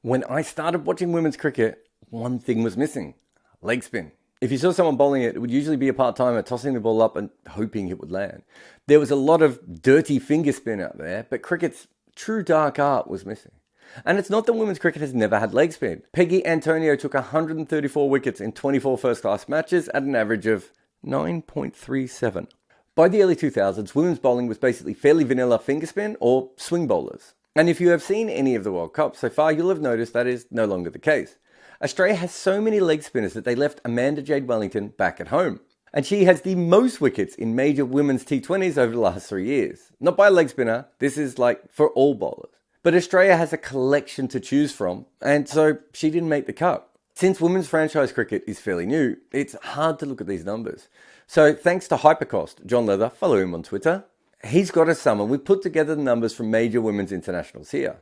When I started watching women's cricket, one thing was missing: leg spin. If you saw someone bowling it, it would usually be a part-timer tossing the ball up and hoping it would land. There was a lot of dirty finger spin out there, but cricket's true dark art was missing. And it's not that women's cricket has never had leg spin. Peggy Antonio took 134 wickets in 24 first-class matches at an average of 9.37. By the early 2000s, women's bowling was basically fairly vanilla finger spin or swing bowlers. And if you have seen any of the World Cups so far, you'll have noticed that is no longer the case. Australia has so many leg spinners that they left Amanda Jade Wellington back at home. And she has the most wickets in major women's T20s over the last 3 years. Not by a leg spinner, this is like for all bowlers. But Australia has a collection to choose from, and so she didn't make the cut. Since women's franchise cricket is fairly new, it's hard to look at these numbers. So thanks to Hypercost, John Leather, follow him on Twitter, he's got us some, and we've put together the numbers from major women's internationals here.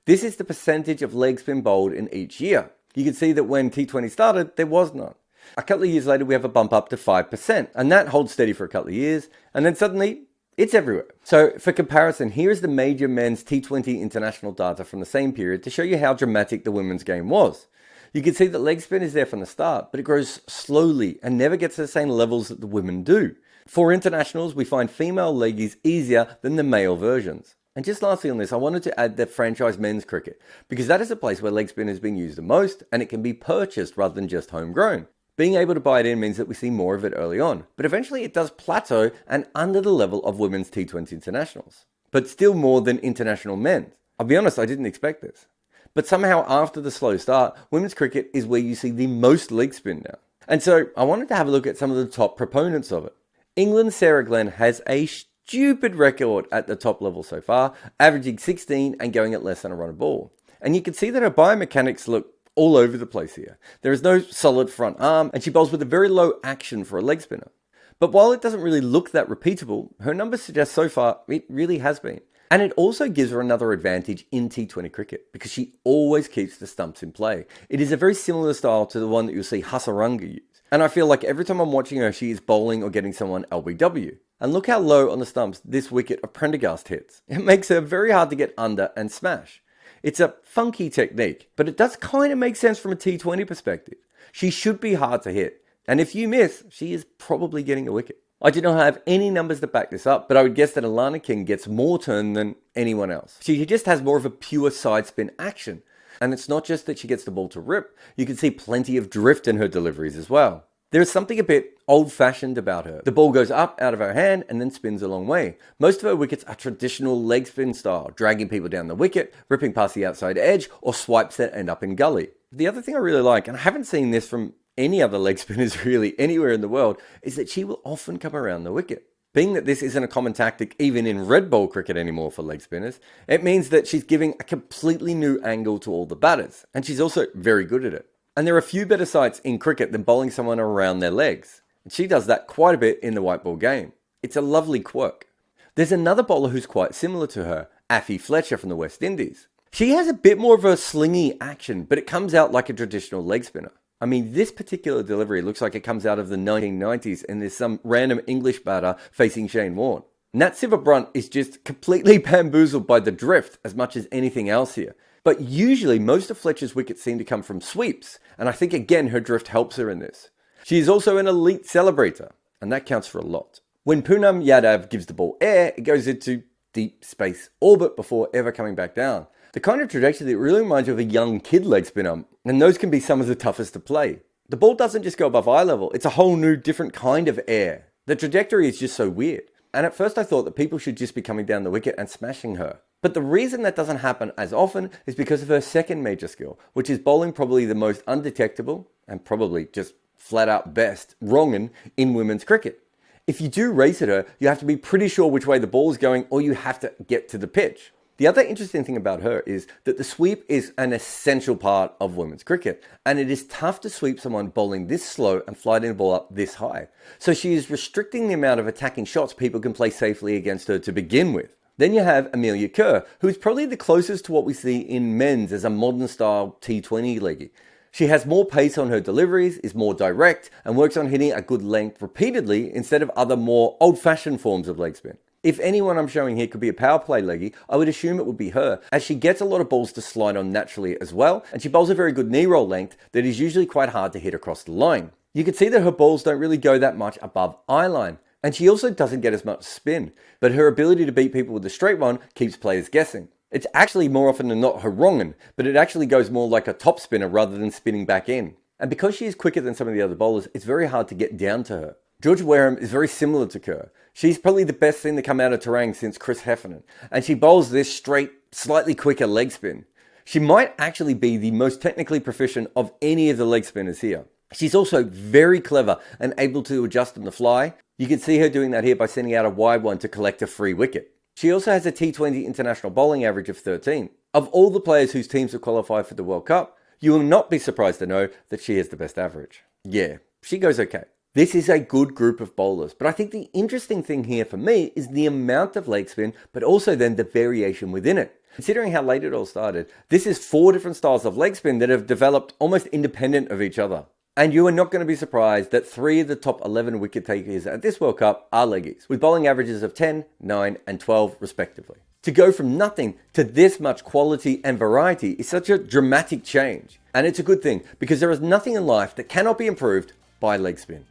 This is the percentage of leg spin bowled in each year. You can see that when T20 started, there was none. A couple of years later, we have a bump up to 5%, and that holds steady for a couple of years, and then suddenly, it's everywhere. So for comparison, here is the major men's T20 international data from the same period to show you how dramatic the women's game was. You can see that leg spin is there from the start, but it grows slowly and never gets to the same levels that the women do. For internationals, we find female leggies easier than the male versions. And just lastly on this, I wanted to add the franchise men's cricket, because that is a place where leg spin has been used the most, and it can be purchased rather than just homegrown. Being able to buy it in means that we see more of it early on, but eventually it does plateau and under the level of women's T20 internationals. But still more than international men's. I'll be honest, I didn't expect this. But somehow after the slow start, women's cricket is where you see the most leg spin now. And so I wanted to have a look at some of the top proponents of it. England's Sarah Glenn has a stupid record at the top level so far, averaging 16 and going at less than a run a ball. And you can see that her biomechanics look all over the place here. There is no solid front arm, and she bowls with a very low action for a leg spinner. But while it doesn't really look that repeatable, her numbers suggest so far it really has been. And it also gives her another advantage in T20 cricket, because she always keeps the stumps in play. It is a very similar style to the one that you'll see Hasaranga use. And I feel like every time I'm watching her, she is bowling or getting someone LBW. And look how low on the stumps this wicket of Prendergast hits. It makes her very hard to get under and smash. It's a funky technique, but it does kind of make sense from a T20 perspective. She should be hard to hit, and if you miss, she is probably getting a wicket. I do not have any numbers to back this up, but I would guess that Alana King gets more turn than anyone else. She just has more of a pure side spin action. And it's not just that she gets the ball to rip, you can see plenty of drift in her deliveries as well. There is something a bit old-fashioned about her. The ball goes up out of her hand and then spins a long way. Most of her wickets are traditional leg spin style, dragging people down the wicket, ripping past the outside edge, or swipes that end up in gully. The other thing I really like, and I haven't seen this from any other leg spinners really anywhere in the world, is that she will often come around the wicket. Being that this isn't a common tactic even in red ball cricket anymore for leg spinners, it means that she's giving a completely new angle to all the batters, and she's also very good at it. And there are few better sights in cricket than bowling someone around their legs. And she does that quite a bit in the white ball game. It's a lovely quirk. There's another bowler who's quite similar to her, Affy Fletcher from the West Indies. She has a bit more of a slingy action, but it comes out like a traditional leg spinner. I mean, this particular delivery looks like it comes out of the 1990s and there's some random English batter facing Shane Warne. Nat Silverbrunt is just completely bamboozled by the drift as much as anything else here. But usually most of Fletcher's wickets seem to come from sweeps, and I think again her drift helps her in this. She is also an elite celebrator, and that counts for a lot. When Poonam Yadav gives the ball air, it goes into deep space orbit before ever coming back down. The kind of trajectory that really reminds you of a young kid leg spinner, and those can be some of the toughest to play. The ball doesn't just go above eye level, it's a whole new different kind of air. The trajectory is just so weird. And at first I thought that people should just be coming down the wicket and smashing her. But the reason that doesn't happen as often is because of her second major skill, which is bowling probably the most undetectable and probably just flat out best wrong'un in women's cricket. If you do race at her, you have to be pretty sure which way the ball is going, or you have to get to the pitch. The other interesting thing about her is that the sweep is an essential part of women's cricket, and it is tough to sweep someone bowling this slow and flighting the ball up this high. So she is restricting the amount of attacking shots people can play safely against her to begin with. Then you have Amelia Kerr, who is probably the closest to what we see in men's as a modern style T20 leggy. She has more pace on her deliveries, is more direct, and works on hitting a good length repeatedly instead of other more old-fashioned forms of leg spin. If anyone I'm showing here could be a power play leggy, I would assume it would be her, as she gets a lot of balls to slide on naturally as well, and she bowls a very good knee roll length that is usually quite hard to hit across the line. You can see that her balls don't really go that much above eye line, and she also doesn't get as much spin, but her ability to beat people with a straight one keeps players guessing. It's actually more often than not her wrong'un, but it actually goes more like a top spinner rather than spinning back in. And because she is quicker than some of the other bowlers, it's very hard to get down to her. Georgia Wareham is very similar to Kerr. She's probably the best thing to come out of Terang since Chris Heffernan, and she bowls this straight, slightly quicker leg spin. She might actually be the most technically proficient of any of the leg spinners here. She's also very clever and able to adjust on the fly. You can see her doing that here by sending out a wide one to collect a free wicket. She also has a T20 international bowling average of 13. Of all the players whose teams have qualified for the World Cup, you will not be surprised to know that she has the best average. Yeah, she goes okay. This is a good group of bowlers, but I think the interesting thing here for me is the amount of leg spin, but also then the variation within it. Considering how late it all started, this is 4 different styles of leg spin that have developed almost independent of each other. And you are not going to be surprised that 3 of the top 11 wicket takers at this World Cup are leggies, with bowling averages of 10, 9 and 12 respectively. To go from nothing to this much quality and variety is such a dramatic change. And it's a good thing, because there is nothing in life that cannot be improved by leg spin.